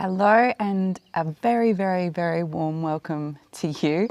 Hello and a very, very, very warm welcome to you.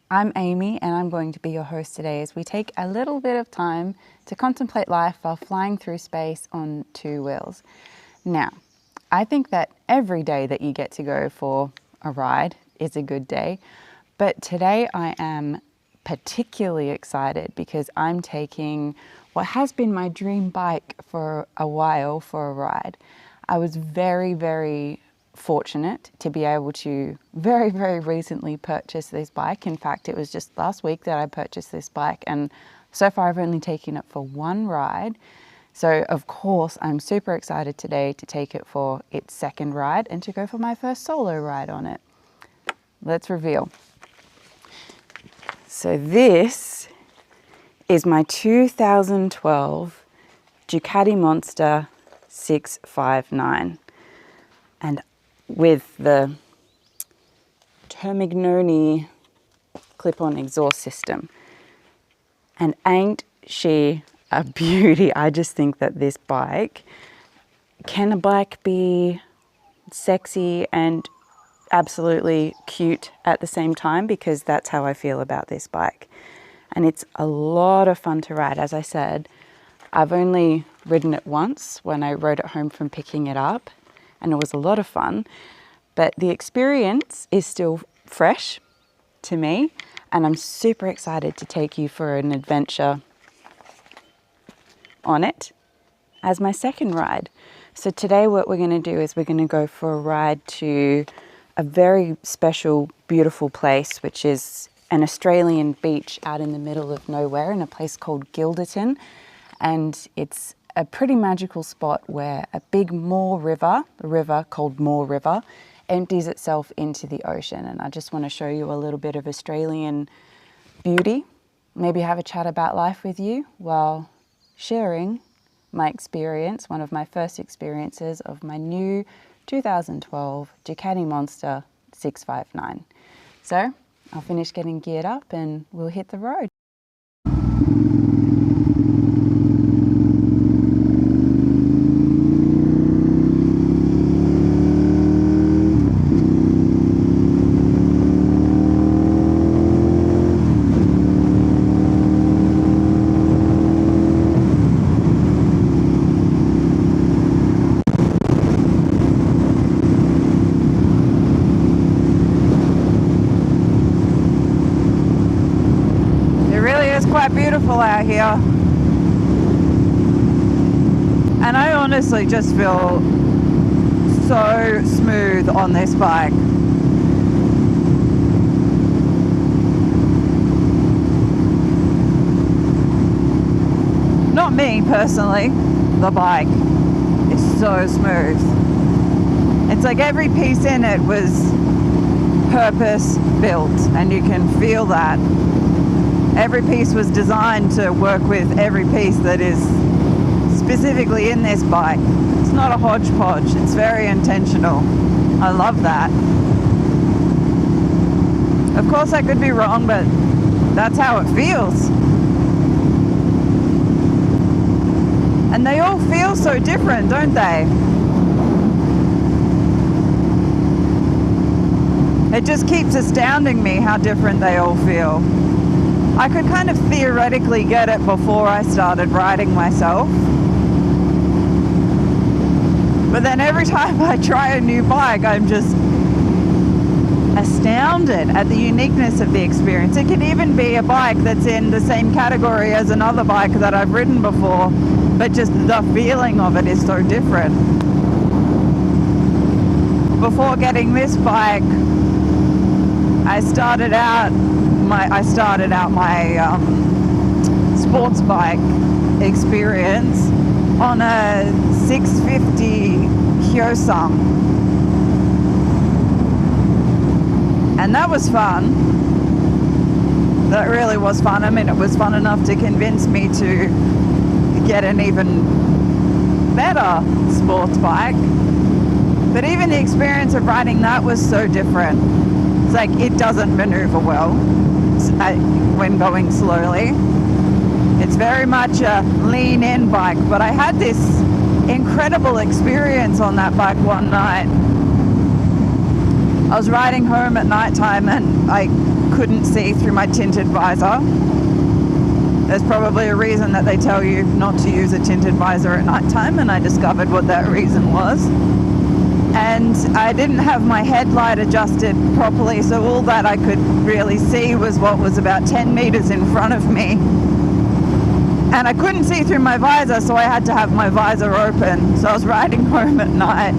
I'm Amy and I'm going to be your host today as we take a little bit of time to contemplate life while flying through space on two wheels. Now, I think that every day that you get to go for a ride is a good day, but today I am particularly excited because I'm taking what has been my dream bike for a while for a ride. I was very, very fortunate to be able to very, very recently purchase this bike. In fact, it was just last week that I purchased this bike, and so far I've only taken it for one ride. So of course I'm super excited today to take it for its second ride and to go for my first solo ride on it. Let's reveal. So this is my 2012 Ducati Monster 659, and with the Termignoni clip-on exhaust system. And ain't she a beauty? I just think that this bike, can a bike be sexy and absolutely cute at the same time? Because that's how I feel about this bike. And it's a lot of fun to ride. As I said, I've only ridden it once when I rode it home from picking it up, and it was a lot of fun, but the experience is still fresh to me, and I'm super excited to take you for an adventure on it as my second ride. So today what we're going to do is we're going to go for a ride to a very special, beautiful place, which is an Australian beach out in the middle of nowhere in a place called Guilderton, and it's a pretty magical spot where a big Moor River, the river called Moor River, empties itself into the ocean. And I just want to show you a little bit of Australian beauty, maybe have a chat about life with you while sharing my experience, one of my first experiences of my new 2012 Ducati Monster 659. So I'll finish getting geared up and we'll hit the road. Beautiful out here, and I honestly just feel so smooth on this bike. Not me personally, the bike is so smooth. It's like every piece in it was purpose built, and you can feel that. Every piece was designed to work with every piece that is specifically in this bike. It's not a hodgepodge, it's very intentional. I love that. Of course I could be wrong, but that's how it feels. And they all feel so different, don't they? It just keeps astounding me how different they all feel. I could kind of theoretically get it before I started riding myself. But then every time I try a new bike, I'm just astounded at the uniqueness of the experience. It could even be a bike that's in the same category as another bike that I've ridden before, but just the feeling of it is so different. Before getting this bike, I started out my sports bike experience on a 650 Hyosung, and that was fun. That really was fun. I mean, it was fun enough to convince me to get an even better sports bike, but even the experience of riding that was so different. It's like it doesn't maneuver well when going slowly. It's very much a lean-in bike, but I had this incredible experience on that bike one night I was riding home at night time and I couldn't see through my tinted visor. There's probably a reason that they tell you not to use a tinted visor at night time, and I discovered what that reason was. And I didn't have my headlight adjusted properly, so all that I could really see was what was about 10 meters in front of me. And I couldn't see through my visor, so I had to have my visor open. So I was riding home at night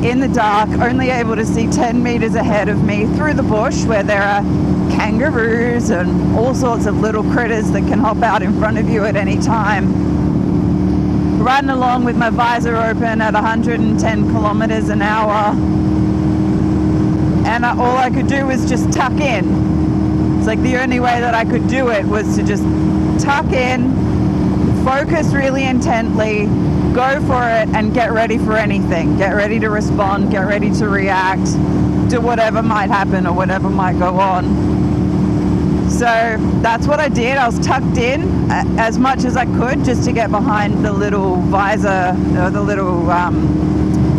in the dark, only able to see 10 meters ahead of me through the bush where there are kangaroos and all sorts of little critters that can hop out in front of you at any time. Riding along with my visor open at 110 kilometers an hour, and all I could do was just tuck in. It's like the only way that I could do it was to just tuck in, focus really intently, go for it, and get ready for anything. Get ready to respond, get ready to react to whatever might happen or whatever might go on. So that's what I did. I was tucked in as much as I could just to get behind the little visor, or the little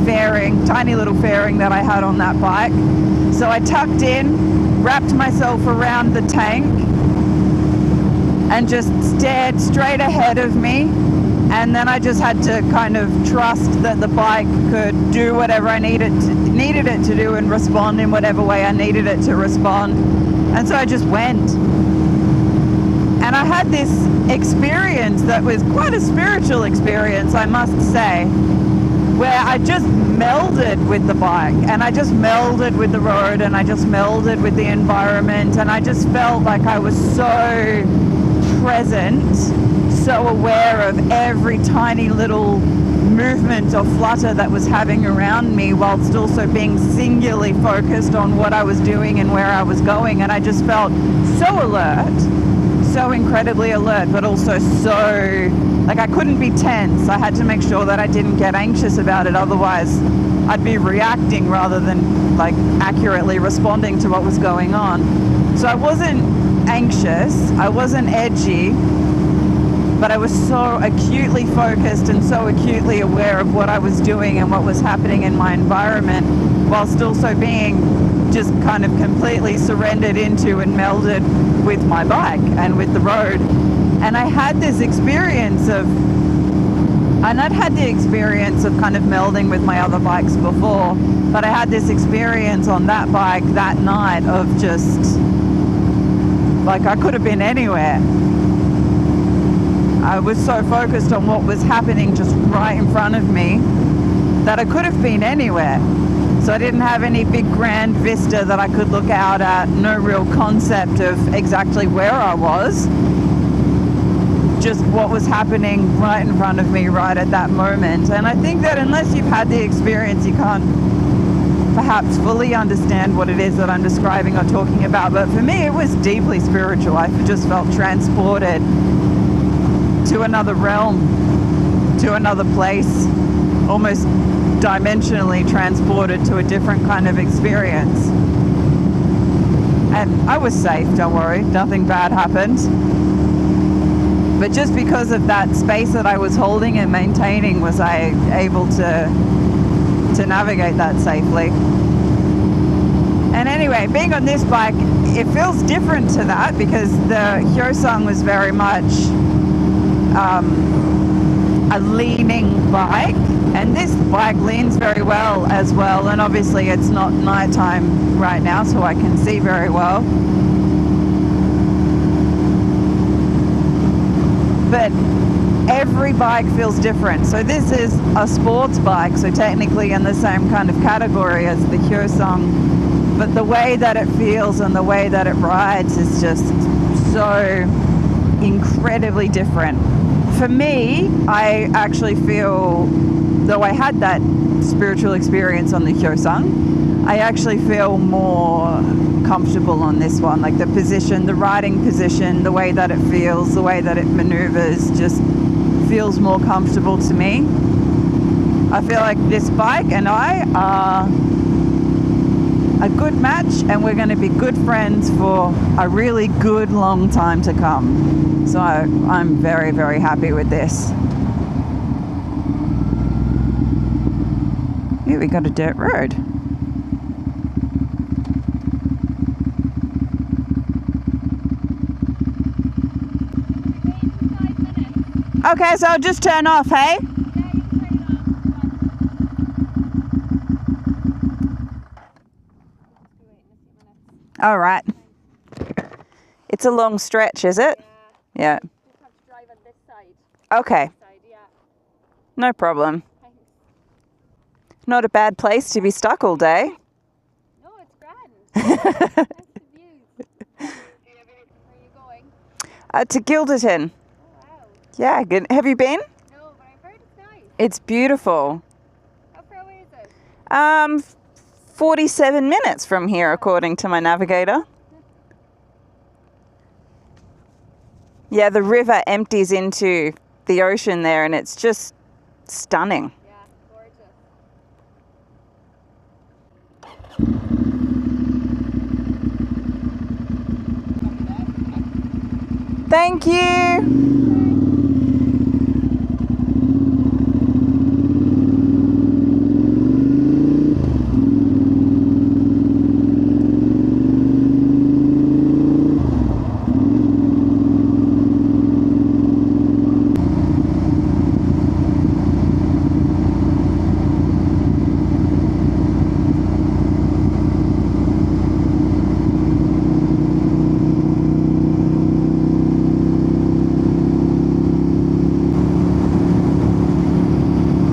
fairing, tiny little fairing that I had on that bike. So I tucked in, wrapped myself around the tank, and just stared straight ahead of me. And then I just had to kind of trust that the bike could do whatever I needed it to do and respond in whatever way I needed it to respond. And so I just went. And I had this experience that was quite a spiritual experience, I must say, where I just melded with the bike, and I just melded with the road, and I just melded with the environment, and I just felt like I was so present, so aware of every tiny little movement or flutter that was happening around me, whilst also being singularly focused on what I was doing and where I was going. And I just felt so alert, so incredibly alert, but also so, like, I couldn't be tense. I had to make sure that I didn't get anxious about it, otherwise I'd be reacting rather than like accurately responding to what was going on. So I wasn't anxious, I wasn't edgy, but I was so acutely focused and so acutely aware of what I was doing and what was happening in my environment, whilst also being just kind of completely surrendered into and melded with my bike and with the road. And I had this experience of, and I'd had the experience of kind of melding with my other bikes before, but I had this experience on that bike that night of just, like, I could have been anywhere. I was so focused on what was happening just right in front of me that I could have been anywhere. So I didn't have any big grand vista that I could look out at, no real concept of exactly where I was, just what was happening right in front of me right at that moment. And I think that unless you've had the experience, you can't perhaps fully understand what it is that I'm describing or talking about. But for me, it was deeply spiritual. I just felt transported to another realm, to another place, almost dimensionally transported to a different kind of experience. And I was safe, don't worry, nothing bad happened. But just because of that space that I was holding and maintaining, was I able to navigate that safely. And anyway, being on this bike, it feels different to that, because the Hyosung was very much a leaning bike, and this bike leans very well as well. And obviously it's not nighttime right now, so I can see very well. But every bike feels different. So this is a sports bike, so technically in the same kind of category as the Hyosung, but the way that it feels and the way that it rides is just so incredibly different. For me, I actually feel, though I had that spiritual experience on the Hyosung, I actually feel more comfortable on this one. Like the position, the riding position, the way that it feels, the way that it maneuvers, just feels more comfortable to me. I feel like this bike and I are a good match, and we're going to be good friends for a really good long time to come. So I'm very, very happy with this. Here we got a dirt road. Okay, so I'll just turn off, hey? All right. It's a long stretch, is it? Yeah. Just have to drive on this side. Okay. No problem. Not a bad place to be stuck all day. No, it's grand. That's the view. Where are you going? To Guilderton. Oh, wow. Yeah, good. Have you been? No, but I've heard it's nice. It's beautiful. How far away is it? 47 minutes from here, according to my navigator. Yeah, the river empties into the ocean there, and it's just stunning. Yeah, gorgeous. Thank you.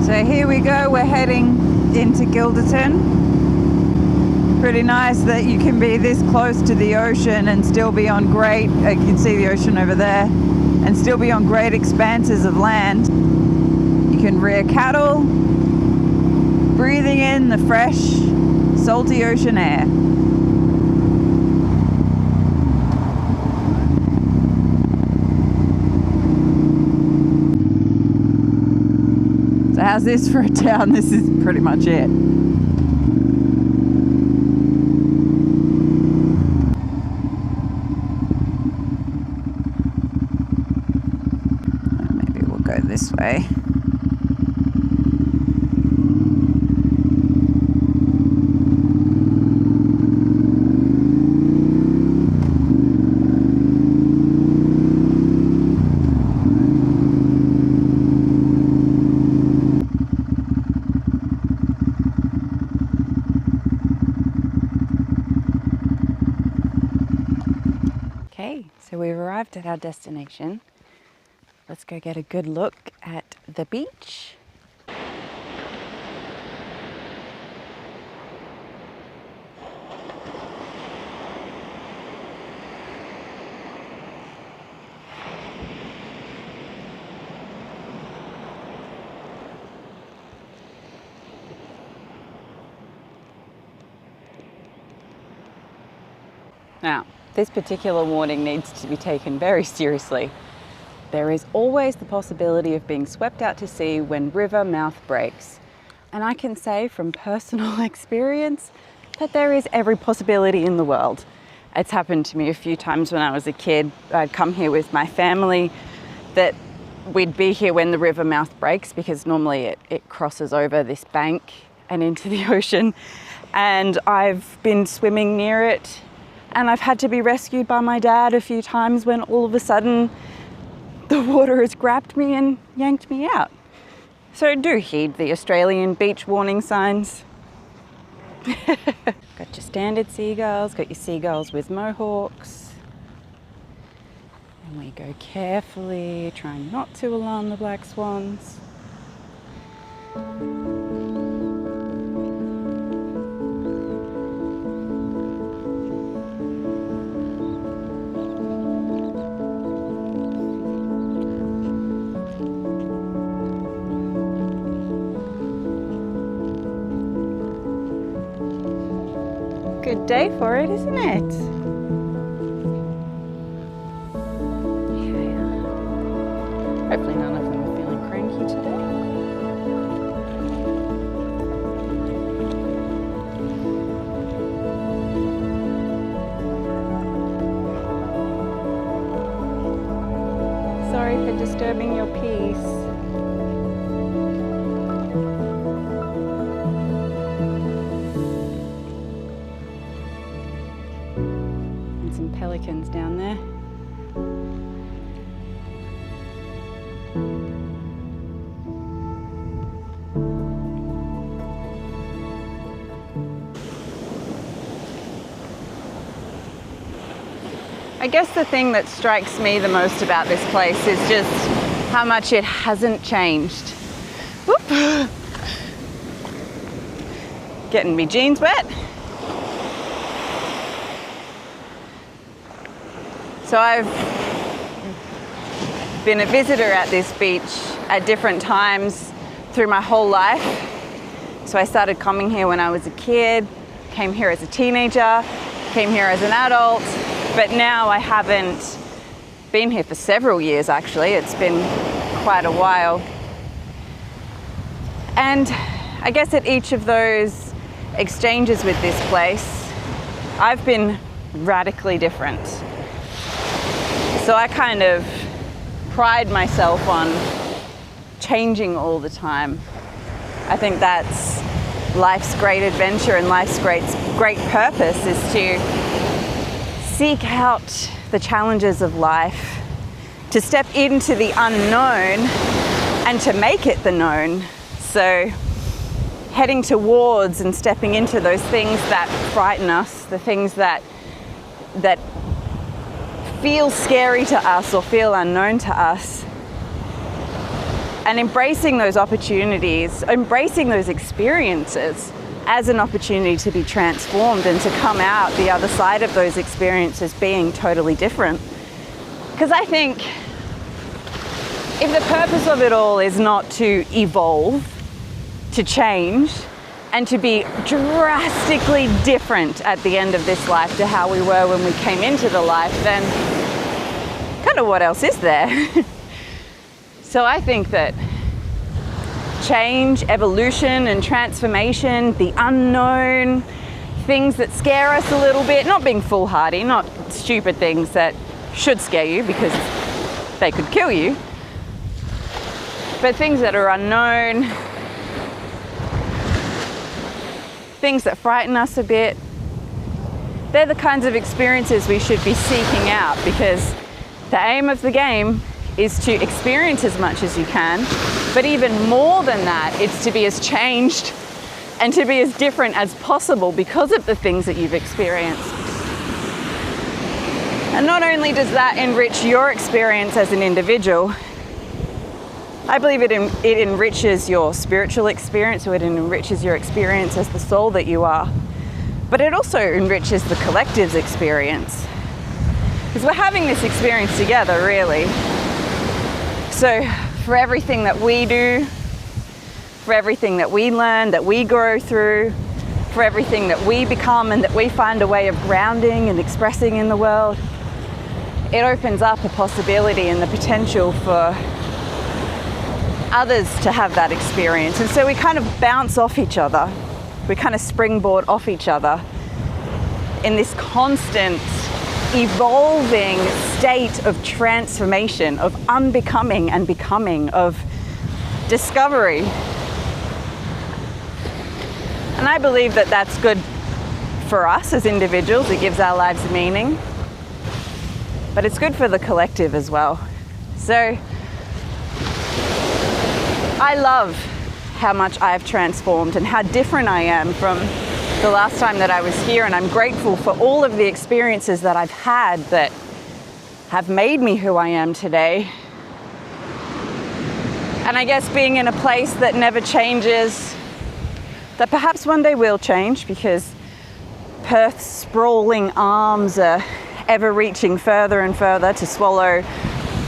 So here we go, we're heading into Guilderton. Pretty nice that you can be this close to the ocean and still be on great, you can see the ocean over there, and still be on great expanses of land. You can rear cattle, breathing in the fresh, salty ocean air. So how's this for a town? This is pretty much it. Maybe we'll go this way. Okay, so we've arrived at our destination. Let's go get a good look at the beach. Now, this particular warning needs to be taken very seriously. There is always the possibility of being swept out to sea when river mouth breaks. And I can say from personal experience that there is every possibility in the world. It's happened to me a few times when I was a kid. I'd come here with my family, that we'd be here when the river mouth breaks, because normally it crosses over this bank and into the ocean. And I've been swimming near it, and I've had to be rescued by my dad a few times when all of a sudden the water has grabbed me and yanked me out. So do heed the Australian beach warning signs. Got your standard seagulls, got your seagulls with mohawks. And we go carefully, trying not to alarm the black swans. Good day for it, isn't it? Yeah. Hopefully none of them are feeling cranky today. Sorry for disturbing your peace. Some pelicans down there. I guess the thing that strikes me the most about this place is just how much it hasn't changed. Whoop. Getting me jeans wet. So I've been a visitor at this beach at different times through my whole life. So I started coming here when I was a kid, came here as a teenager, came here as an adult, but now I haven't been here for several years actually. It's been quite a while. And I guess at each of those exchanges with this place, I've been radically different. So I kind of pride myself on changing all the time. I think that's life's great adventure and life's great purpose, is to seek out the challenges of life, to step into the unknown and to make it the known. So heading towards and stepping into those things that frighten us, the things that feel scary to us or feel unknown to us, and embracing those opportunities, embracing those experiences as an opportunity to be transformed and to come out the other side of those experiences being totally different. Because I think if the purpose of it all is not to evolve, to change, and to be drastically different at the end of this life to how we were when we came into the life, then kind of what else is there? So I think that change, evolution and transformation, the unknown, things that scare us a little bit, not being foolhardy, not stupid things that should scare you because they could kill you, but things that are unknown, things that frighten us a bit, they're the kinds of experiences we should be seeking out, because the aim of the game is to experience as much as you can, but even more than that, it's to be as changed and to be as different as possible because of the things that you've experienced. And not only does that enrich your experience as an individual, I believe it enriches your spiritual experience, or it enriches your experience as the soul that you are, but it also enriches the collective's experience. Because we're having this experience together, really. So for everything that we do, for everything that we learn, that we grow through, for everything that we become and that we find a way of grounding and expressing in the world, it opens up a possibility and the potential for others to have that experience. And so we kind of bounce off each other. We kind of springboard off each other in this constant evolving state of transformation, of unbecoming and becoming, of discovery. And I believe that that's good for us as individuals. It gives our lives meaning, but it's good for the collective as well. So I love how much I've transformed and how different I am from the last time that I was here, and I'm grateful for all of the experiences that I've had that have made me who I am today. And I guess being in a place that never changes, that perhaps one day will change, because Perth's sprawling arms are ever reaching further and further to swallow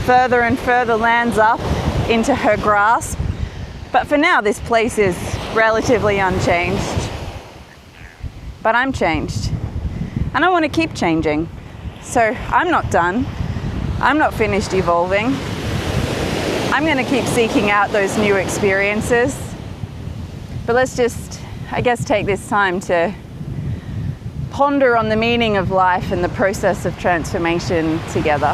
further and further lands up into her grasp. But for now, this place is relatively unchanged. But I'm changed, and I want to keep changing. So I'm not done. I'm not finished evolving. I'm going to keep seeking out those new experiences. But let's just, I guess, take this time to ponder on the meaning of life and the process of transformation together.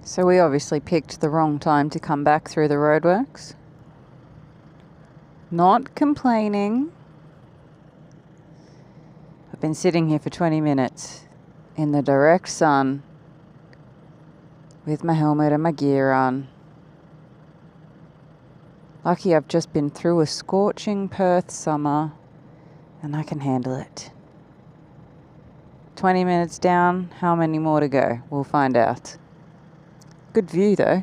So we obviously picked the wrong time to come back through the roadworks. Not complaining. I've been sitting here for 20 minutes in the direct sun with my helmet and my gear on. Lucky I've just been through a scorching Perth summer and I can handle it. 20 minutes down, how many more to go? We'll find out. Good view though.